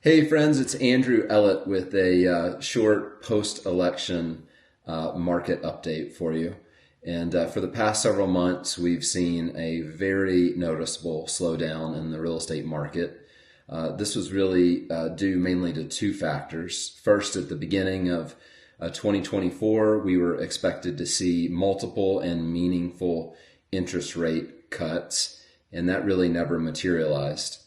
Hey friends, it's Andrew Ellett with a short post-election market update for you. And for the past several months, we've seen a very noticeable slowdown in the real estate market. This was really due mainly to two factors. First, at the beginning of 2024, we were expected to see multiple and meaningful interest rate cuts, and that really never materialized.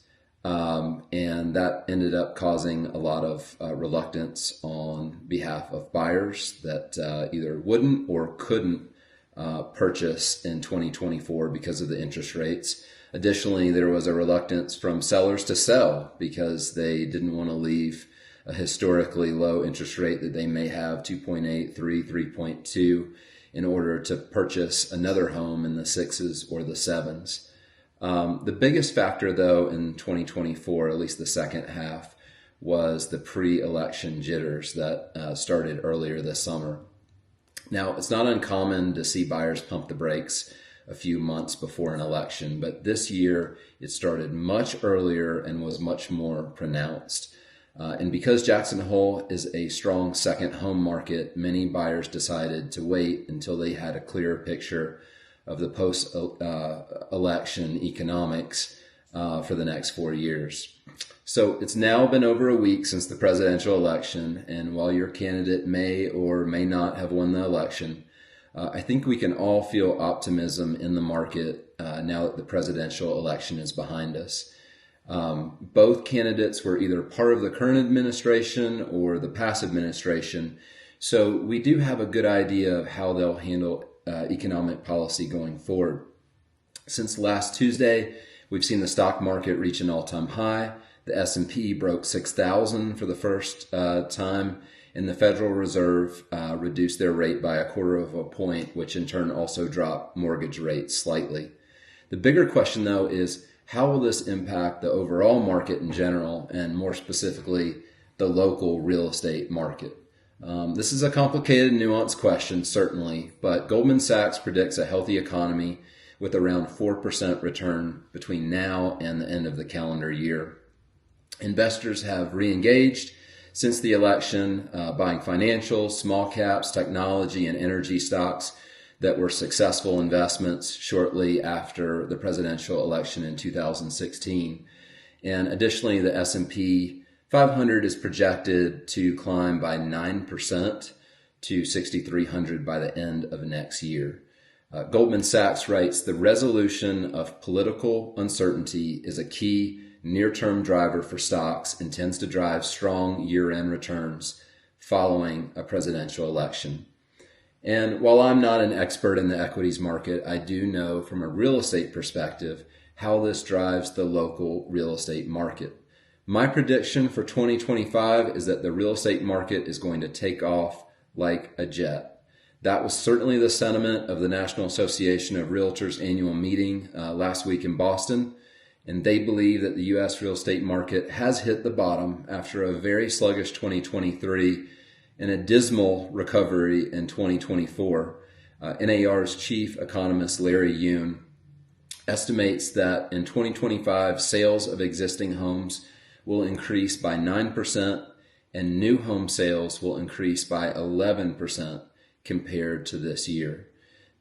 And that ended up causing a lot of reluctance on behalf of buyers that either wouldn't or couldn't purchase in 2024 because of the interest rates. Additionally, there was a reluctance from sellers to sell because they didn't want to leave a historically low interest rate that they may have, 2.8, 3, 3.2, in order to purchase another home in the sixes or the sevens. The biggest factor, though, in 2024, at least the second half, was the pre-election jitters that started earlier this summer. Now, it's not uncommon to see buyers pump the brakes a few months before an election, but this year it started much earlier and was much more pronounced. And because Jackson Hole is a strong second home market, many buyers decided to wait until they had a clearer picture of the post-election economics for the next 4 years. So it's now been over a week since the presidential election, and while your candidate may or may not have won the election, I think we can all feel optimism in the market now that the presidential election is behind us. Both candidates were either part of the current administration or the past administration, so we do have a good idea of how they'll handle economic policy going forward. Since last Tuesday, we've seen the stock market reach an all-time high. The S&P broke 6,000 for the first time, and the Federal Reserve reduced their rate by 1/4 of a point, which in turn also dropped mortgage rates slightly. The bigger question, though, is how will this impact the overall market in general, and more specifically, the local real estate market? This is a complicated, nuanced question, certainly, but Goldman Sachs predicts a healthy economy with around 4% return between now and the end of the calendar year. Investors have re-engaged since the election, buying financials, small caps, technology, and energy stocks that were successful investments shortly after the presidential election in 2016. And additionally, the S&P 500 is projected to climb by 9% to 6,300 by the end of next year. Goldman Sachs writes, the resolution of political uncertainty is a key near-term driver for stocks and tends to drive strong year-end returns following a presidential election. And while I'm not an expert in the equities market, I do know from a real estate perspective how this drives the local real estate market. My prediction for 2025 is that the real estate market is going to take off like a jet. That was certainly the sentiment of the National Association of Realtors annual meeting last week in Boston, and they believe that the U.S. real estate market has hit the bottom after a very sluggish 2023 and a dismal recovery in 2024. NAR's chief economist Larry Yoon estimates that in 2025, sales of existing homes will increase by 9% and new home sales will increase by 11% compared to this year.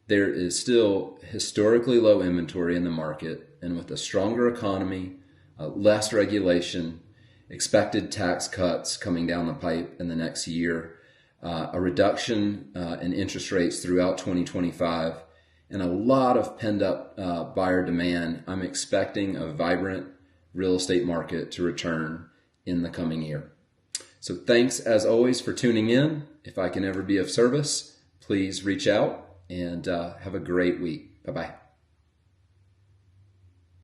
There is still historically low inventory in the market, and with a stronger economy, less regulation, expected tax cuts coming down the pipe in the next year, a reduction in interest rates throughout 2025, and a lot of pent-up buyer demand, I'm expecting a vibrant real estate market to return in the coming year. So thanks as always for tuning in. If I can ever be of service, please reach out and have a great week. Bye-bye.